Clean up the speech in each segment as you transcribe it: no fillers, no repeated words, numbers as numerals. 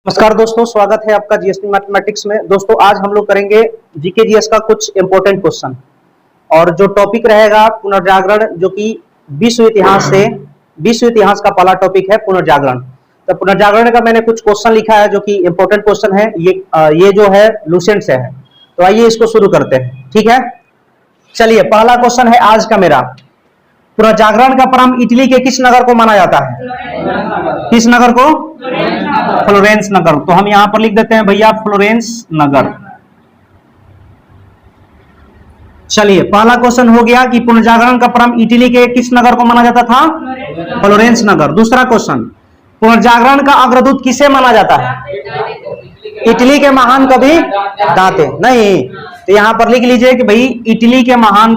नमस्कार दोस्तों, स्वागत है आपका जीएसटी मैथमेटिक्स में। दोस्तों आज हम लोग करेंगे जीके जीएस का कुछ इंपॉर्टेंट क्वेश्चन और जो टॉपिक रहेगा पुनर्जागरण, जो कि विश्व इतिहास का पहला टॉपिक है पुनर्जागरण। तो पुनर्जागरण का मैंने कुछ क्वेश्चन लिखा है जो कि इंपॉर्टेंट क्वेश्चन है। ये जो है लुसेंट से है, तो आइए इसको शुरू करते हैं। ठीक है, चलिए पहला क्वेश्चन है आज का मेरा। पुनर्जागरण का प्रारंभ इटली के किस नगर को माना जाता है? किस नगर को? फ्लोरेंस नगर। तो हम यहां पर लिख देते हैं भैया फ्लोरेंस नगर। चलिए पहला क्वेश्चन हो गया कि पुनर्जागरण का प्रारंभ इटली के किस नगर को माना जाता था? फ्लोरेंस नगर। दूसरा क्वेश्चन, पुनर्जागरण का अग्रदूत किसे माना जाता है? इटली के महान कवि दांते। नहीं, तो यहां पर लिख लीजिए कि भाई इटली के महान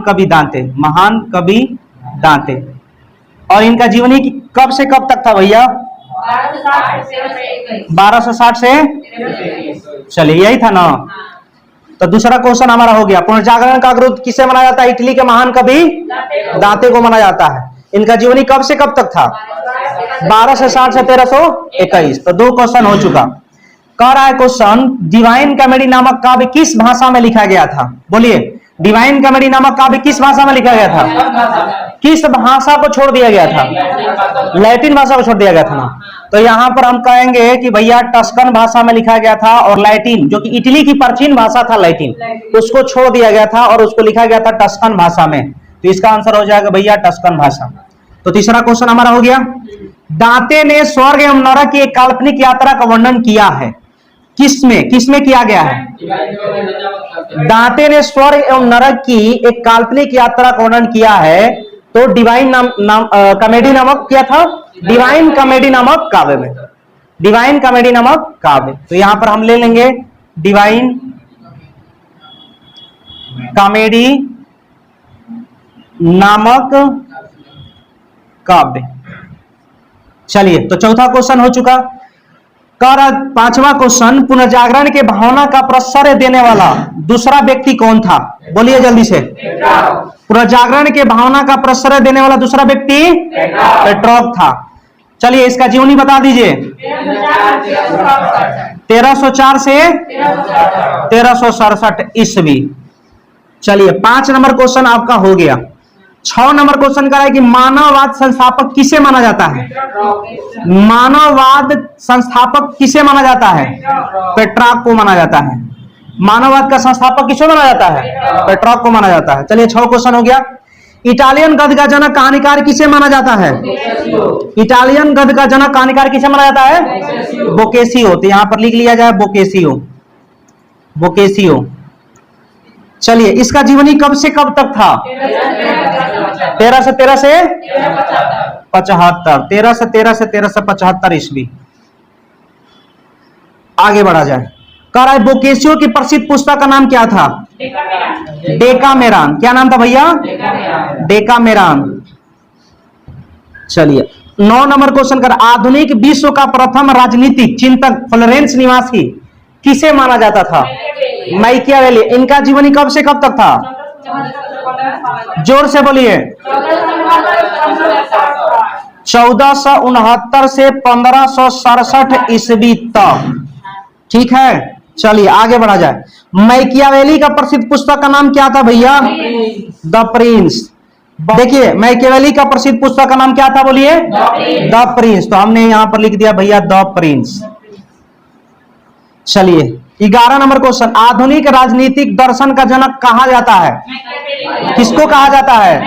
कवि दांते। और इनका जीवनी कब से कब तक था भैया? 1260 से। चलिए यही था ना। तो दूसरा क्वेश्चन हमारा हो गया, पुनर्जागरण का अग्रदूत किसे माना जाता है? इटली के महान कवि दांते को माना जाता है। इनका जीवनी कब से कब तक था? 1260 से 1321। तो दो क्वेश्चन हो चुका। कह रहा है क्वेश्चन, डिवाइन कॉमेडी नामक काव्य किस भाषा में लिखा गया था? बोलिए, डिवाइन कॉमेडी नामक काव्य किस भाषा में लिखा गया था? किस भाषा को छोड़ दिया गया था? लैटिन भाषा को छोड़ दिया गया था ना। तो यहां पर हम कहेंगे कि भैया टस्कन भाषा में लिखा गया था, और लैटिन जो कि इटली की प्राचीन भाषा था लैटिन, उसको छोड़ दिया गया था और उसको लिखा गया था टस्कन भाषा में। तो इसका आंसर हो जाएगा भैया टस्कन भाषा। तो तीसरा क्वेश्चन हमारा हो गया, दांते ने स्वर्ग एवं नरक की एक काल्पनिक यात्रा का वर्णन किया है। किसमें किया गया है? दांते ने स्वर्ग एवं नरक की एक काल्पनिक यात्रा का वर्णन किया है। तो डिवाइन कॉमेडी नामक क्या था? डिवाइन कॉमेडी नामक काव्य में। डिवाइन कॉमेडी नामक काव्य। तो यहां पर हम ले लेंगे डिवाइन कॉमेडी नामक काव्य। चलिए, तो चौथा क्वेश्चन हो चुका। पांचवा क्वेश्चन, पुनर्जागरण के भावना का प्रश्रय देने वाला दूसरा व्यक्ति कौन था? बोलिए जल्दी से। पुनर्जागरण के भावना का प्रश्रय देने वाला दूसरा व्यक्ति पेट्रोव था। चलिए इसका जीवनी बता दीजिए। 1304 से 1367 ईस्वी। चलिए 5 नंबर क्वेश्चन आपका हो गया। 6 नंबर क्वेश्चन का है कि मानववाद संस्थापक किसे माना जाता है? मानववाद संस्थापक किसे माना जाता है? पेट्रार्क को माना जाता है। मानववाद का संस्थापक किसे माना जाता है? पेट्रार्क को माना जाता है। चलिए 6 क्वेश्चन हो गया। इटालियन गद्य का जनक कहानीकार किसे माना जाता है? इटालियन गद्य का जनक कहानीकार किसे माना जाता है? बोकेसियो। तो यहां पर लिख लिया जाए बोकेसियो। चलिए इसका जीवनी कब से कब तक था? 13 से 1375 ईस्वी। आगे बढ़ा जाए। कह रहा है बोकेसियो की प्रसिद्ध पुस्तक का नाम क्या था? डेकामेरॉन। क्या नाम था भैया? डेकामेरॉन। चलिए 9 नंबर क्वेश्चन कर, आधुनिक विश्व का प्रथम राजनीतिक चिंतक फ्लोरेंस निवासी किसे माना जाता था? मैकियावेली। इनका जीवनी कब से कब तक था? जोर से बोलिए। 1469 से 1567 ईस्वी तक। ठीक है, चलिए आगे बढ़ा जाए। मैकियावेली का प्रसिद्ध पुस्तक का नाम क्या था भैया? The Prince. देखिए मैकियावेली का प्रसिद्ध पुस्तक का नाम क्या था? बोलिए द प्रिंस। तो हमने यहां पर लिख दिया भैया द प्रिंस। चलिए 11 नंबर क्वेश्चन, आधुनिक राजनीतिक दर्शन का जनक कहा जाता है? किसको कहा जाता है?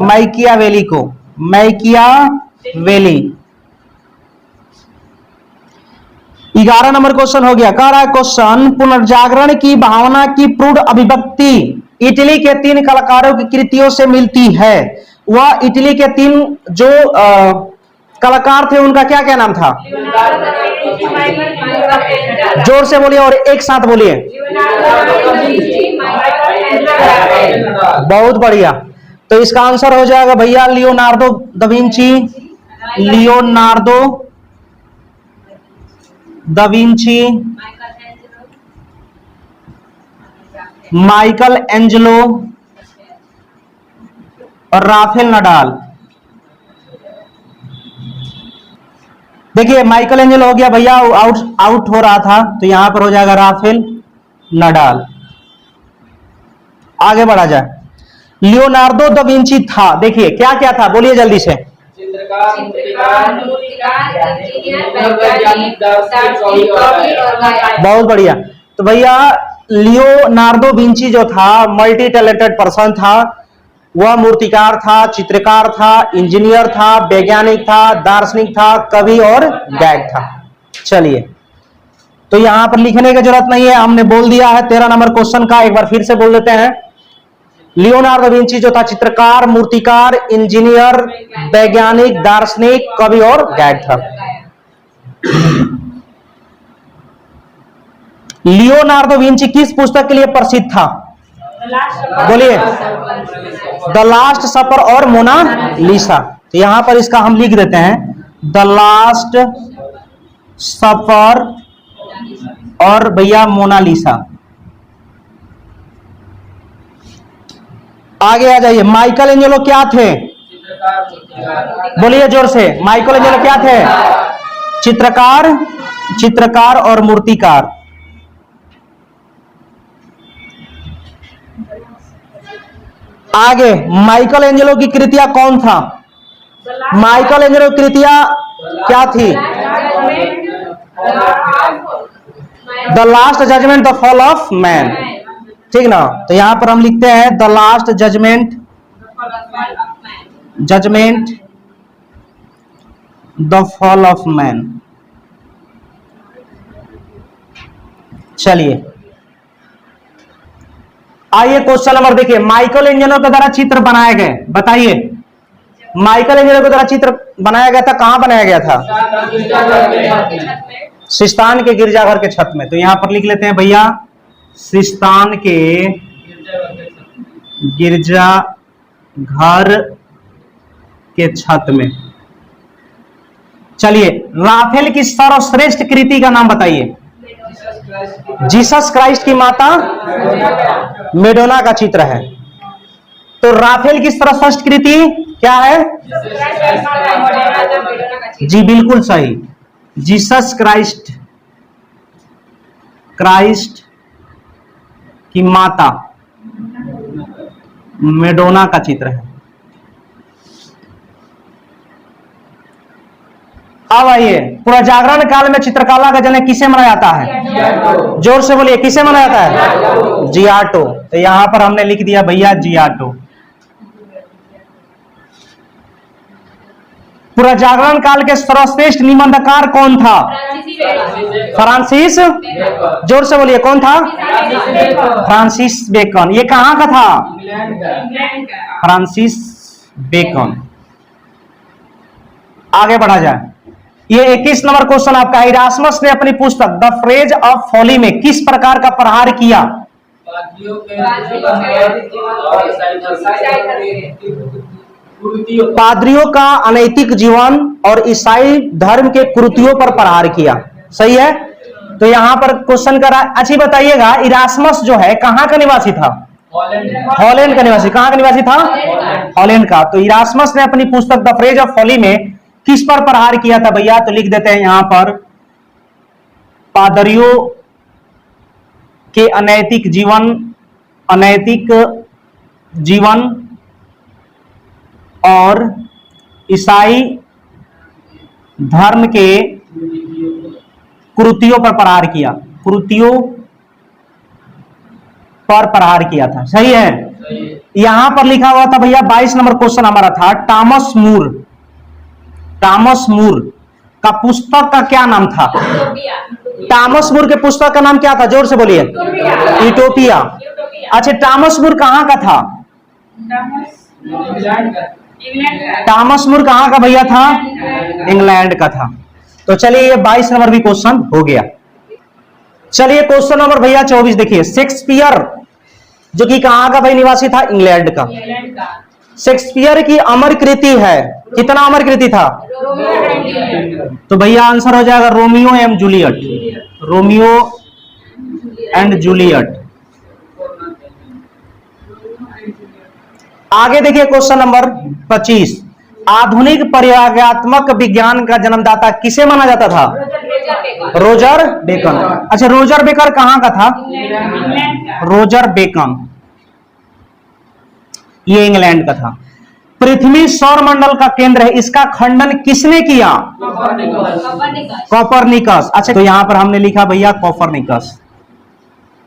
मैकियावेली को। मैकियावेली। 11 नंबर क्वेश्चन हो गया। कह रहा है क्वेश्चन, पुनर्जागरण की भावना की प्रौढ़ अभिव्यक्ति इटली के 3 कलाकारों की कृतियों से मिलती है। वह इटली के 3 जो कलाकार थे उनका क्या क्या नाम था? जोर से बोलिए और एक साथ बोलिए। बहुत बढ़िया। तो इसका आंसर हो जाएगा भैया Leonardo da Vinci, Michael Angelo और राफेल नडाल। देखिए माइकल एंजेलो हो गया भैया, आउट आउट हो रहा था, तो यहां पर हो जाएगा राफेल नडाल। आगे बढ़ा जाए, लियोनार्डो दा विंची था, देखिए क्या क्या था, बोलिए जल्दी से। चित्रकार, मूर्तिकार, इंजीनियर, वैज्ञानिक, दार्शनिक, कवि और गायक। बहुत बढ़िया। तो भैया लियोनार्डो विंची जो था मल्टी टैलेंटेड पर्सन था, वह मूर्तिकार था, चित्रकार था, इंजीनियर था, वैज्ञानिक था, दार्शनिक था, कवि और गायक था। चलिए, तो यहां पर लिखने की जरूरत नहीं है, हमने बोल दिया है 13 नंबर क्वेश्चन का, एक बार फिर से बोल देते हैं। लियोनार्डो विंची जो था चित्रकार, मूर्तिकार, इंजीनियर, वैज्ञानिक, दार्शनिक, कवि और गायक था। लियोनार्डो विंची किस पुस्तक के लिए प्रसिद्ध था? बोलिए। द लास्ट सपर और मोनालिसा। तो यहां पर इसका हम लिख देते हैं, द लास्ट सपर और भैया मोनालिसा। आगे आ जाइए, माइकल एंजेलो क्या थे? बोलिए जोर से, माइकल एंजेलो क्या थे? चित्रकार, चित्रकार और मूर्तिकार। आगे, माइकल एंजेलो की कृतियां कौन था? माइकल एंजेलो की कृतियां क्या थी? The last judgement, the fall of man, ठीक ना। तो यहां पर हम लिखते हैं the last judgement, judgement the fall of man. चलिए आइए क्वेश्चन नंबर देखिए, माइकल एंजेलो के द्वारा चित्र बनाए गए, बताइए माइकल एंजेलो के द्वारा चित्र बनाया गया था, कहां बनाया गया था? सिस्तान के गिरजाघर के छत में। तो यहां पर लिख लेते हैं भैया, सिस्तान के गिरजाघर के छत में। चलिए, राफेल की सर्वश्रेष्ठ कृति का नाम बताइए। जीसस क्राइस्ट की माता मेडोना का चित्र है। तो राफेल की सर्वश्रेष्ठ कृति क्या है? जी बिल्कुल सही, जीसस क्राइस्ट, क्राइस्ट की माता मेडोना का चित्र है। अब आइए, पूरा जागरण काल में चित्रकला का जन्म किसे मनाया जाता है? जोर से बोलिए, किसे मनाया जाता है? जियाटो। तो यहां पर हमने लिख दिया भैया जियाटो। पूरा जागरण काल के सर्वश्रेष्ठ निबंधकार कौन था? फ्रांसिस, जोर से बोलिए, कौन था? Francis Bacon. ये कहां का था? Francis Bacon. आगे बढ़ा जाए, ये 21 नंबर क्वेश्चन आपका है। इरास्मस ने अपनी पुस्तक द फ्रेज ऑफ फॉली में किस प्रकार का प्रहार किया? पादरियों का अनैतिक जीवन और ईसाई धर्म के कुरीतियों पर प्रहार किया। सही है। तो यहां पर क्वेश्चन करा, अच्छी बताइएगा, इरास्मस जो है कहां का निवासी था? हॉलैंड का निवासी। कहां का निवासी था? हॉलैंड का। तो इरास्मस ने अपनी पुस्तक द फ्रेज ऑफ फॉली में किस पर प्रहार किया था भैया? तो लिख देते हैं यहां पर, पादरियों के अनैतिक जीवन, अनैतिक जीवन और ईसाई धर्म के कुरीतियों पर प्रहार किया, कुरीतियों पर प्रहार किया था। सही है। यहां पर लिखा हुआ था भैया, 22 नंबर क्वेश्चन हमारा था, टॉमस मूर, टॉमस मूर का पुस्तक का क्या नाम था? टॉमस मूर के पुस्तक का नाम क्या था? जोर से बोलिए। यूटोपिया। अच्छा, टॉमस मूर कहां का था? टॉमस मूर कहां का भैया था? इंग्लैंड का था। तो चलिए, ये 22 नंबर भी क्वेश्चन हो गया। चलिए क्वेश्चन नंबर भैया 24 देखिए, शेक्सपियर जो कि कहां का भाई निवासी था? इंग्लैंड का। शेक्सपियर की अमर कृति है, कितना अमर कृति था? तो भैया आंसर हो जाएगा Romeo and Juliet, Romeo and Juliet. आगे देखिए क्वेश्चन नंबर 25, आधुनिक प्रयोगात्मक विज्ञान का जन्मदाता किसे माना जाता था? Roger Bacon. अच्छा, रोजर बेकर कहां का था? रोजर बेकन ये इंग्लैंड का था। पृथ्वी सौर मंडल का केंद्र है, इसका खंडन किसने किया? कोपरनिकस। अच्छा, तो यहां पर हमने लिखा भैया कोपरनिकस,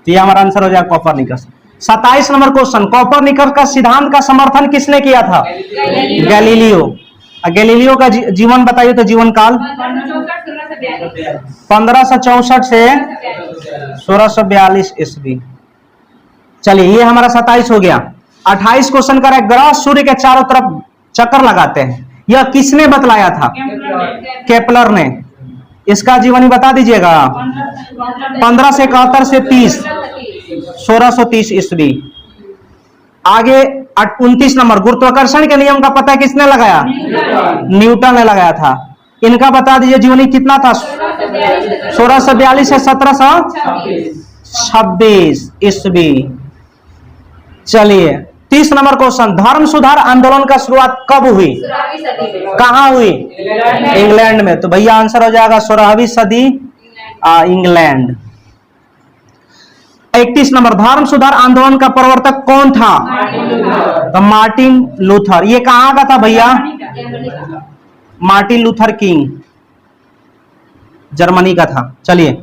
तो ये हमारा आंसर हो जाएगा कोपरनिकस। 27 नंबर क्वेश्चन, कोपरनिकस का सिद्धांत का समर्थन किसने किया था? गैलीलियो। गैलीलियो का जीवन बताइए तो जीवन काल 1564 से 1642 ईस्वी। चलिए, ये हमारा 27 हो गया। 28 क्वेश्चन का ग्रह सूर्य के चारों तरफ चक्कर लगाते हैं, यह किसने बतलाया था? केपलर ने। इसका जीवनी बता दीजिएगा। 1571 से 30 1630 ईस्वी। आगे 29 नंबर, गुरुत्वाकर्षण के नियम का पता किसने लगाया? न्यूटन ने लगाया था। इनका बता दीजिए जीवनी कितना था? 1642 से 1726 ईस्वी। चलिए, 30 नंबर क्वेश्चन, धर्म सुधार आंदोलन का शुरुआत कब हुई? कहां हुई? इंग्लैंड में। तो भैया आंसर हो जाएगा 16वीं सदी इंग्लैंड। 31 नंबर, धर्म सुधार आंदोलन का प्रवर्तक कौन था? तो मार्टिन लूथर। ये कहां का था भैया? मार्टिन लूथर किंग जर्मनी का था। चलिए,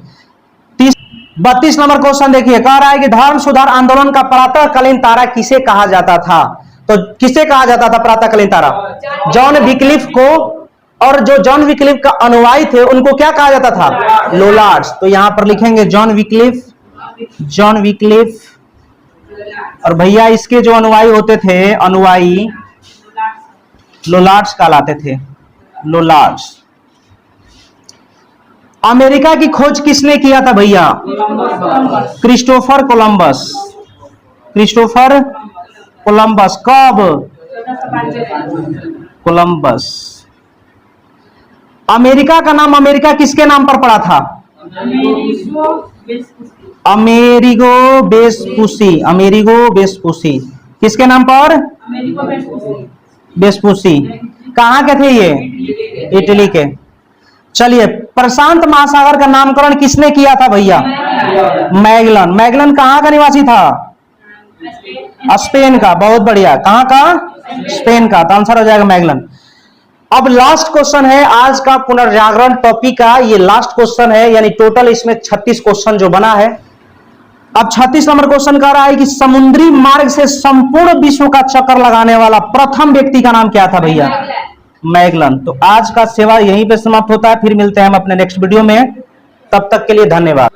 32 नंबर क्वेश्चन देखिए, कह रहा है कि धर्म सुधार आंदोलन का प्रातःकालीन तारा किसे कहा जाता था? तो किसे कहा जाता था प्रातःकालीन तारा? जॉन विक्लिफ को, और जो जॉन विक्लिफ का अनुयायी थे उनको क्या कहा जाता था? लोलार्ड्स। तो यहां पर लिखेंगे जॉन विक्लिफ, जॉन विक्लिफ। और भैया इसके जो अनुयायी होते थे, अनुयायी लोलार्ड्स कहलाते थे, लोलार्ड्स। अमेरिका की खोज किसने किया था भैया? Christopher Columbus. Christopher Columbus. कब? कोलंबस। अमेरिका का नाम अमेरिका किसके नाम पर पड़ा था? Amerigo Vespucci. अमेरिगो वेस्पुसी किसके नाम पर? वेस्पुसी। कहां के थे ये? इटली के। चलिए, प्रशांत महासागर का नामकरण किसने किया था भैया? मैगलन। मैगलन कहां का निवासी था? स्पेन का। बहुत बढ़िया। कहां का? स्पेन का। तो आंसर हो जाएगा मैगलन। अब लास्ट क्वेश्चन है आज का पुनर्जागरण टॉपिक का, ये लास्ट क्वेश्चन है, यानी टोटल इसमें 36 क्वेश्चन जो बना है। अब 36 नंबर क्वेश्चन कह रहा है कि समुद्री मार्ग से संपूर्ण विश्व का चक्कर लगाने वाला प्रथम व्यक्ति का नाम क्या था भैया? मैगलन। तो आज का सेवा यहीं पे समाप्त होता है, फिर मिलते हैं हम अपने नेक्स्ट वीडियो में। तब तक के लिए धन्यवाद।